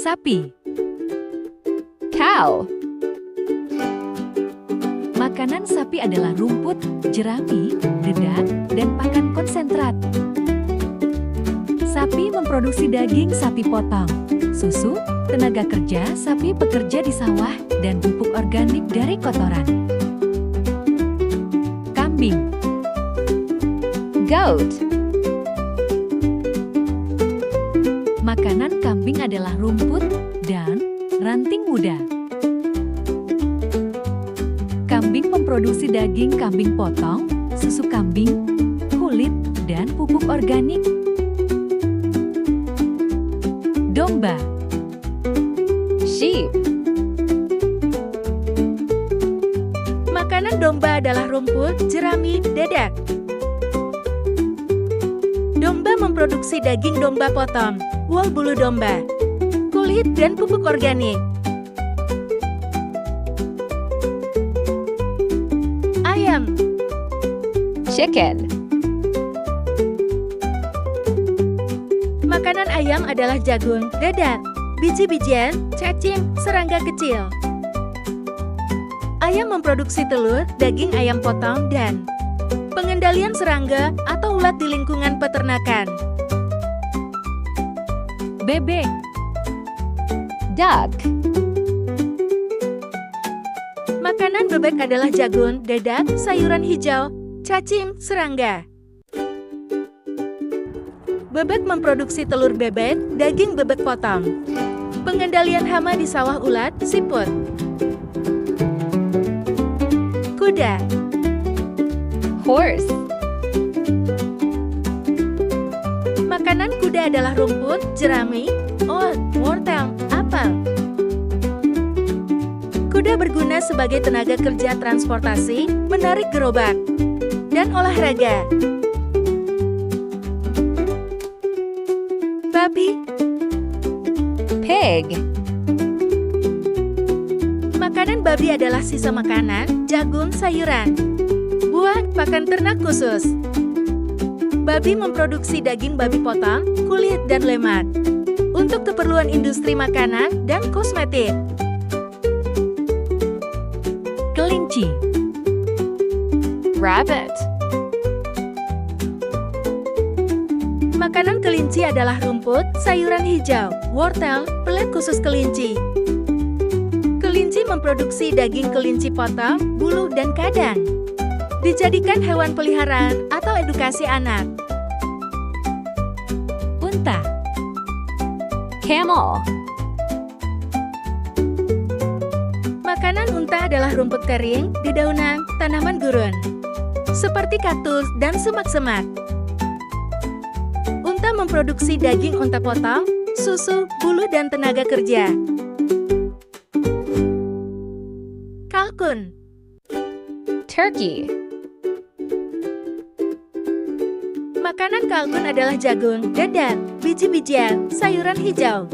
Sapi. Cow. Makanan sapi adalah rumput, jerami, dedak, dan pakan konsentrat. Sapi memproduksi daging sapi potong, susu, tenaga kerja sapi bekerja di sawah, dan pupuk organik dari kotoran. Kambing. Goat. Makanan kambing adalah rumput dan ranting muda. Kambing memproduksi daging kambing potong, susu kambing, kulit, dan pupuk organik. Domba. Sheep. Makanan domba adalah rumput, jerami, dedak. Domba memproduksi daging domba potong, wool bulu domba, kulit, dan pupuk organik. Ayam. Chicken. Makanan ayam adalah jagung, dedak, biji-bijian, cacing, serangga kecil. Ayam memproduksi telur, daging ayam potong, dan pengendalian serangga atau ulat di lingkungan peternakan. Bebek. Duck. Makanan bebek adalah jagung, dedak, sayuran hijau, cacing, serangga. Bebek memproduksi telur bebek, daging bebek potong. Pengendalian hama di sawah ulat, siput. Kuda. Horse. Makanan kuda adalah rumput, jerami, oat, wortel, apel. Kuda berguna sebagai tenaga kerja transportasi, menarik gerobak, dan olahraga. Babi. Pig. Makanan babi adalah sisa makanan, jagung, sayuran, buah, pakan ternak khusus. Babi memproduksi daging babi potong, kulit, dan lemak untuk keperluan industri makanan dan kosmetik. Kelinci. Rabbit. Makanan kelinci adalah rumput, sayuran hijau, wortel, pelet khusus kelinci. Kelinci memproduksi daging kelinci potong, bulu, dan kadang dijadikan hewan peliharaan atau edukasi anak. Unta. Camel. Makanan unta adalah rumput kering, dedaunan, tanaman gurun, seperti kaktus dan semak-semak. Unta memproduksi daging unta potong, susu, bulu, dan tenaga kerja. Kalkun. Turkey. Makanan kalkun adalah jagung, dedak, biji-bijian, sayuran hijau,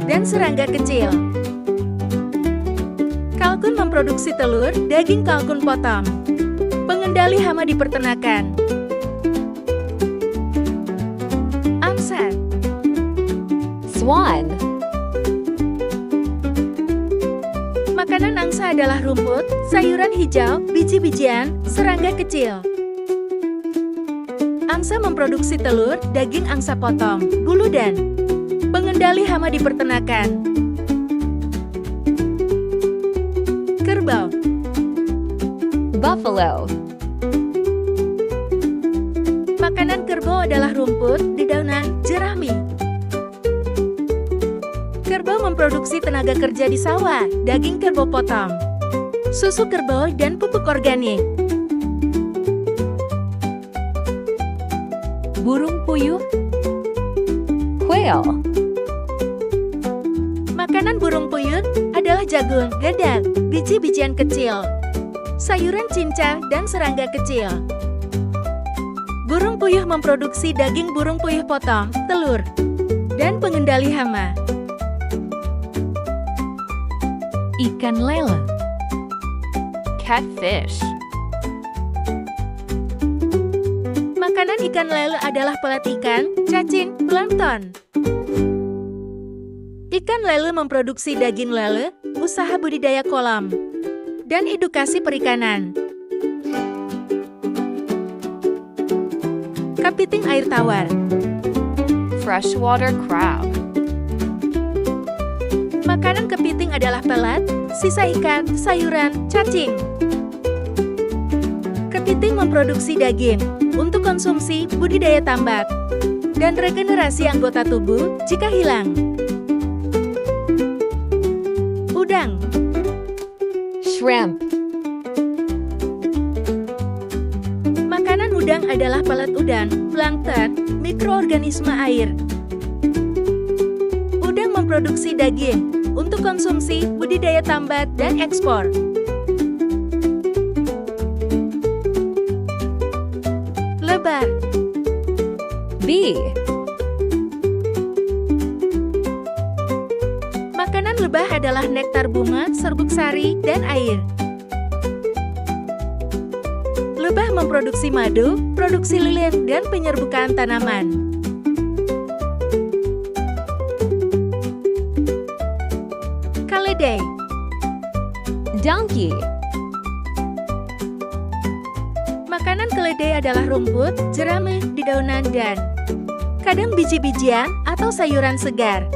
dan serangga kecil. Kalkun memproduksi telur, daging kalkun potong. Pengendali hama di peternakan. Angsa. Swan. Makanan angsa adalah rumput, sayuran hijau, biji-bijian, serangga kecil. Angsa memproduksi telur, daging angsa potong, bulu, dan pengendali hama di peternakan. Kerbau. Buffalo. Makanan kerbau adalah rumput, dedaunan, jerami. Kerbau memproduksi tenaga kerja di sawah, daging kerbau potong, susu kerbau, dan pupuk organik. Burung puyuh. Quail. Makanan burung puyuh adalah jagung, dedak, biji-bijian kecil, sayuran cincang, dan serangga kecil. Burung puyuh memproduksi daging burung puyuh potong, telur, dan pengendali hama. Ikan lele. Catfish. Makanan ikan lele adalah pelet ikan, cacing, plankton. Ikan lele memproduksi daging lele, usaha budidaya kolam, dan edukasi perikanan. Kepiting air tawar. Freshwater crab. Makanan kepiting adalah pelet, sisa ikan, sayuran, cacing. Kepiting memproduksi daging untuk konsumsi, budidaya tambak, dan regenerasi anggota tubuh jika hilang. Udang. Shrimp. Makanan udang adalah pelet udang, plankton, mikroorganisme air. Udang memproduksi daging untuk konsumsi, budidaya tambak, dan ekspor. Lebah. Bee. Makanan lebah adalah nektar bunga, serbuk sari, dan air. Lebah memproduksi madu, produksi lilin, dan penyerbukan tanaman. Keledai. Donkey. Makanan keledai adalah rumput, jerami, dedaunan, dan kadang biji-bijian atau sayuran segar.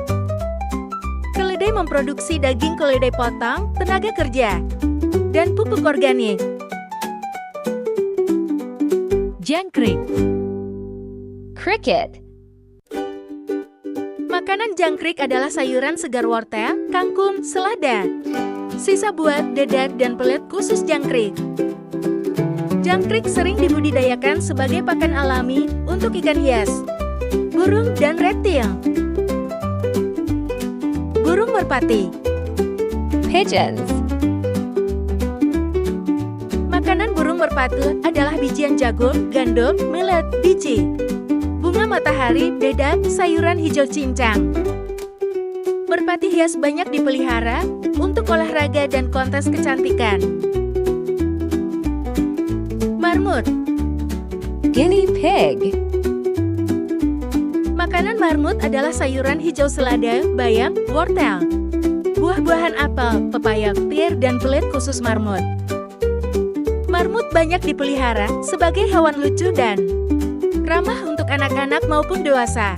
Keledai memproduksi daging keledai potong, tenaga kerja, dan pupuk organik. Jangkrik. Cricket. Makanan jangkrik adalah sayuran segar wortel, kangkung, selada, sisa buah, dedak, dan pelet khusus jangkrik. Jangkrik sering dibudidayakan sebagai pakan alami untuk ikan hias, burung, dan reptil. Burung merpati. Pigeons. Makanan burung merpati adalah bijian jagung, gandum, millet, biji, bunga matahari, dedak, sayuran hijau cincang. Merpati hias banyak dipelihara untuk olahraga dan kontes kecantikan. Marmut. Guinea pig. Makanan marmut adalah sayuran hijau selada, bayam, wortel, buah-buahan apel, pepaya, pir, dan pelet khusus marmut. Marmut banyak dipelihara sebagai hewan lucu dan ramah untuk anak-anak maupun dewasa.